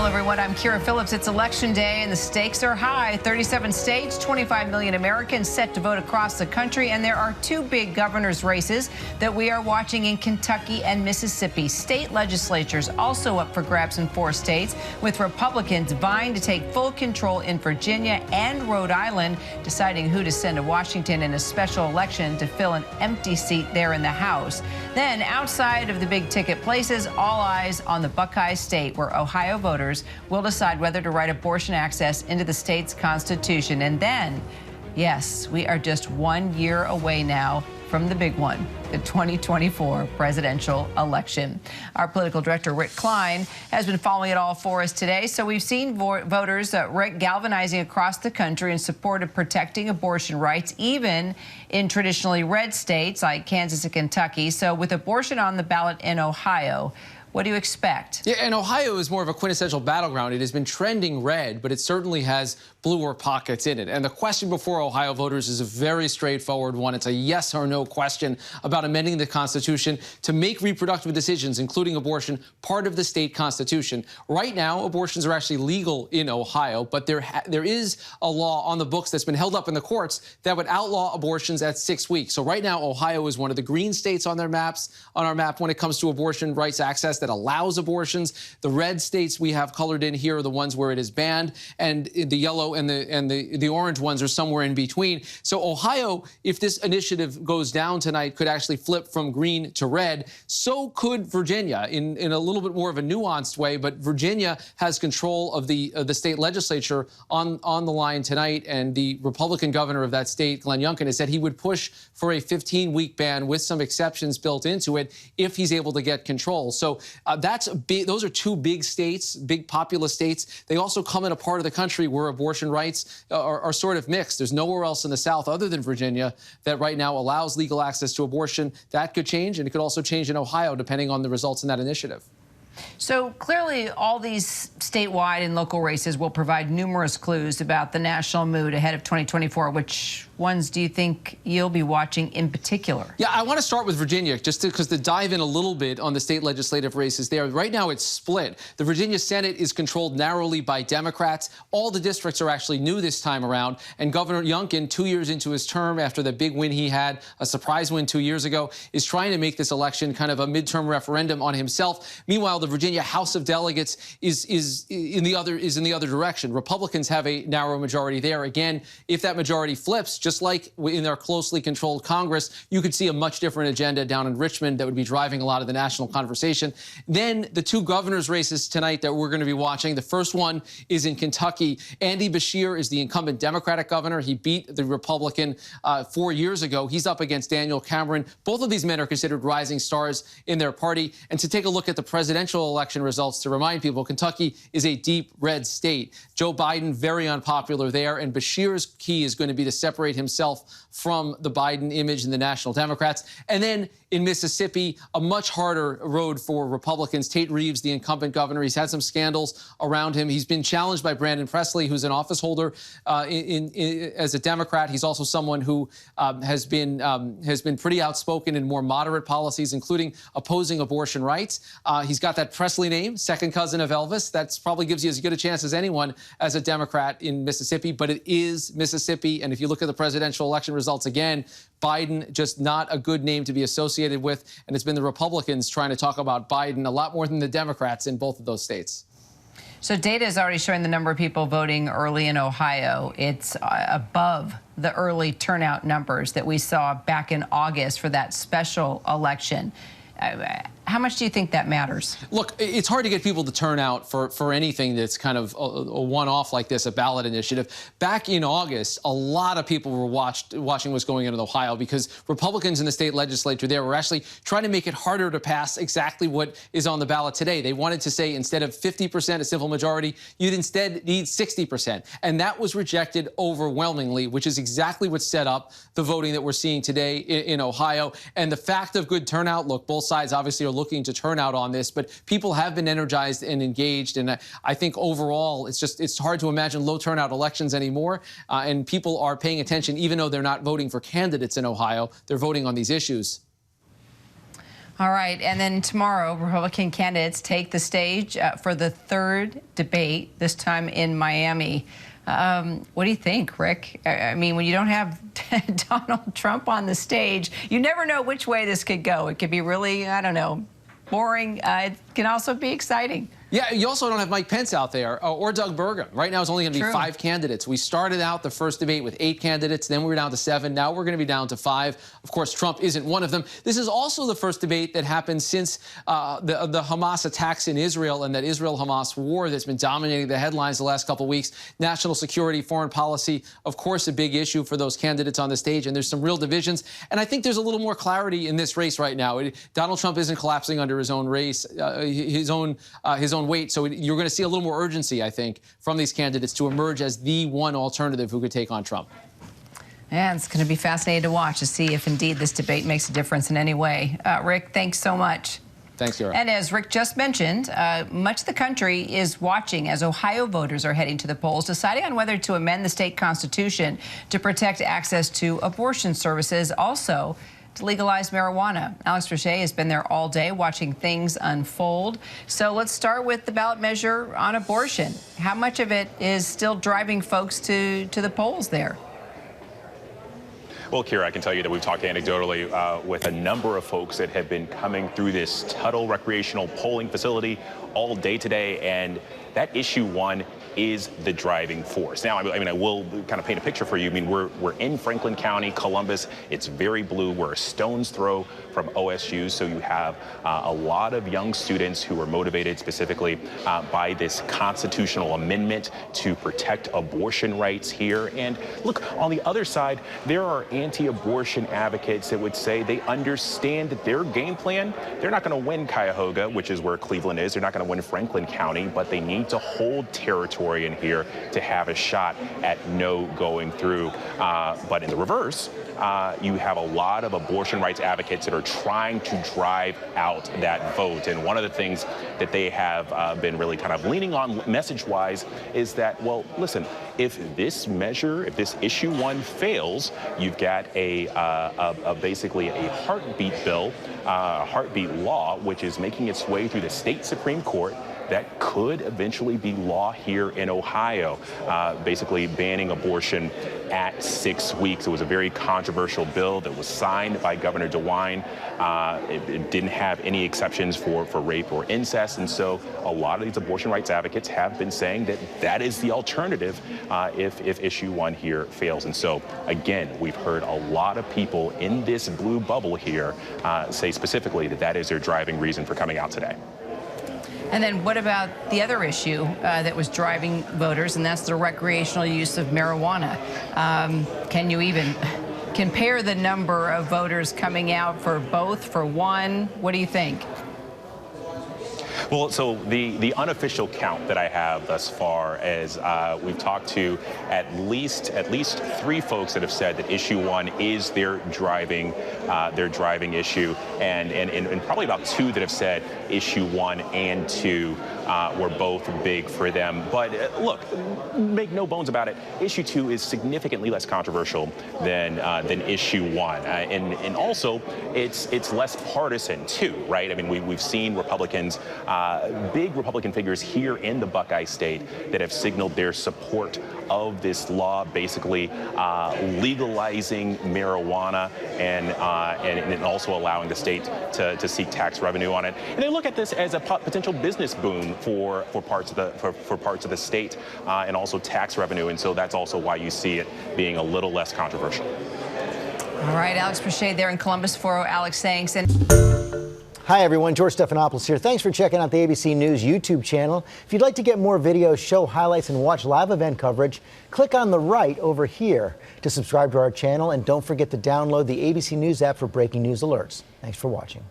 everyone. I'm Kira Phillips. It's Election Day, and the stakes are high. 37 states, 25 million Americans set to vote across the country, and there are two big governor's races that we are watching in Kentucky and Mississippi. State legislatures also up for grabs in 4 states, with Republicans vying to take full control in Virginia and Rhode Island, deciding who to send to Washington in a special election to fill an empty seat there in the House. Then, outside of the big ticket places, all eyes on the Buckeye State, where Ohio voters will decide whether to write abortion access into the state's constitution. And then, yes, we are just 1 year away now from the big one, the 2024 presidential election. Our political director, Rick Klein, has been following it all for us today. So we've seen voters, Rick, galvanizing across the country in support of protecting abortion rights, even in traditionally red states like Kansas and Kentucky. So with abortion on the ballot in Ohio, what do you expect? Yeah, and Ohio is more of a quintessential battleground. It has been trending red, but it certainly has bluer pockets in it. And the question before Ohio voters is a very straightforward one. It's a yes or no question about amending the Constitution to make reproductive decisions, including abortion, part of the state constitution. Right now, abortions are actually legal in Ohio, but there is a law on the books that's been held up in the courts that would outlaw abortions at 6 weeks. So right now, Ohio is one of the green states on our map when it comes to abortion rights access that allows abortions. The red states we have colored in here are the ones where it is banned, and the yellow and the orange ones are somewhere in between. So Ohio, if this initiative goes down tonight, could actually flip from green to red. So could Virginia in a little bit more of a nuanced way, but Virginia has control of the state legislature on the line tonight, and the Republican governor of that state, Glenn Youngkin, has said he would push for a 15-week ban with some exceptions built into it if he's able to get control. So those are two big states, big populous states. They also come in a part of the country where abortion rights are sort of mixed. There's nowhere else in the South other than Virginia that right now allows legal access to abortion. That could change, and it could also change in Ohio, depending on the results in that initiative. So clearly, all these statewide and local races will provide numerous clues about the national mood ahead of 2024. Which ones do you think you'll be watching in particular? Yeah, I want to start with Virginia, just because to dive in a little bit on the state legislative races there. Right now, it's split. The Virginia Senate is controlled narrowly by Democrats. All the districts are actually new this time around. And Governor Youngkin, 2 years into his term after the big win he had, a surprise win 2 years ago, is trying to make this election kind of a midterm referendum on himself. Meanwhile, the Virginia House of Delegates is in the other direction. Republicans have a narrow majority there. Again, if that majority flips, just like in their closely controlled Congress, you could see a much different agenda down in Richmond that would be driving a lot of the national conversation. Then the two governors' races tonight that we're going to be watching. The first one is in Kentucky. Andy Beshear is the incumbent Democratic governor. He beat the Republican 4 years ago. He's up against Daniel Cameron. Both of these men are considered rising stars in their party. And to take a look at the presidential election results, to remind people, Kentucky is a deep red state. Joe Biden, very unpopular there, and Beshear's key is going to be to separate himself from the Biden image and the National Democrats. And then in Mississippi, a much harder road for Republicans. Tate Reeves, the incumbent governor, he's had some scandals around him. He's been challenged by Brandon Presley, who's an office holder as a Democrat. He's also someone who has been pretty outspoken in more moderate policies, including opposing abortion rights. He's got that Presley name, second cousin of Elvis. That probably gives you as good a chance as anyone as a Democrat in Mississippi, but it is Mississippi. And if you look at the presidential election results again, Biden, just not a good name to be associated with. And it's been the Republicans trying to talk about Biden a lot more than the Democrats in both of those states. So data is already showing the number of people voting early in Ohio. It's above the early turnout numbers that we saw back in August for that special election. How much do you think that matters? Look, it's hard to get people to turn out for anything that's kind of a one-off like this, a ballot initiative. Back in August, a lot of people were watching what's going on in Ohio because Republicans in the state legislature there were actually trying to make it harder to pass exactly what is on the ballot today. They wanted to say instead of 50% a simple majority, you'd instead need 60%. And that was rejected overwhelmingly, which is exactly what set up the voting that we're seeing today in Ohio. And the fact of good turnout, look, both sides obviously are looking to turn out on this, but people have been energized and engaged. And I think overall, it's hard to imagine low turnout elections anymore. And people are paying attention, even though they're not voting for candidates in Ohio. They're voting on these issues. All right, and then tomorrow, Republican candidates take the stage for the third debate, this time in Miami. What do you think, Rick? I mean, when you don't have Donald Trump on the stage, you never know which way this could go. It could be really, I don't know, boring. It can also be exciting. Yeah, you also don't have Mike Pence out there or Doug Burgum. Right now it's only going to be 5 candidates. We started out the first debate with 8 candidates, then we were down to 7. Now we're going to be down to 5. Of course, Trump isn't one of them. This is also the first debate that happened since the Hamas attacks in Israel and that Israel-Hamas war that's been dominating the headlines the last couple of weeks. National security, foreign policy, of course, a big issue for those candidates on the stage, and there's some real divisions. And I think there's a little more clarity in this race right now. Donald Trump isn't collapsing under his own race, his own weight. So you're going to see a little more urgency, I think, from these candidates to emerge as the one alternative who could take on Trump. And it's going to be fascinating to watch to see if indeed this debate makes a difference in any way. Rick, thanks so much. Thanks, Kara. And as Rick just mentioned, much of the country is watching as Ohio voters are heading to the polls, deciding on whether to amend the state constitution to protect access to abortion services, also to legalize marijuana. Alex Roche has been there all day watching things unfold. So let's start with the ballot measure on abortion. How much of it is still driving folks to the polls there? Well, Kira, I can tell you that we've talked anecdotally with a number of folks that have been coming through this Tuttle recreational polling facility all day today, and that issue 1 is the driving force. Now, I mean, I will kind of paint a picture for you. I mean, we're in Franklin County, Columbus. It's very blue. We're a stone's throw from OSU, so you have a lot of young students who are motivated specifically by this constitutional amendment to protect abortion rights here. And look, on the other side, there are anti-abortion advocates that would say they understand that their game plan, they're not going to win Cuyahoga, which is where Cleveland is. They're not going to win Franklin County, but they need to hold territory in here to have a shot at no going through. But in the reverse, you have a lot of abortion rights advocates that are trying to drive out that vote. And one of the things that they have been really kind of leaning on message-wise is that, well, listen, if this measure, if this issue 1 fails, you've got basically a heartbeat bill, heartbeat law, which is making its way through the state Supreme Court that could eventually be law here in Ohio, basically banning abortion at 6 weeks. It was a very controversial bill that was signed by Governor DeWine. It didn't have any exceptions for rape or incest, and so a lot of these abortion rights advocates have been saying that that is the alternative if issue 1 here fails. And so, again, we've heard a lot of people in this blue bubble here say specifically that that is their driving reason for coming out today. And then what about the other issue that was driving voters, and that's the recreational use of marijuana? Can you even compare the number of voters coming out for both, for one? What do you think? Well, so the unofficial count that I have thus far is we've talked to at least 3 folks that have said that issue 1 is their driving issue, and probably about 2 that have said issue 1 and 2 were both big for them. But look, make no bones about it, issue 2 is significantly less controversial than issue 1, and also it's less partisan too, right? I mean, we've seen Republicans. Big Republican figures here in the Buckeye State that have signaled their support of this law, basically legalizing marijuana and also allowing the state to seek tax revenue on it. And they look at this as a potential business boon for parts of the state and also tax revenue. And so that's also why you see it being a little less controversial. All right, Alex Brochet there in Columbus for Alex Thanks. Hi, everyone. George Stephanopoulos here. Thanks for checking out the ABC News YouTube channel. If you'd like to get more videos, show highlights, and watch live event coverage, click on the right over here to subscribe to our channel. And don't forget to download the ABC News app for breaking news alerts. Thanks for watching.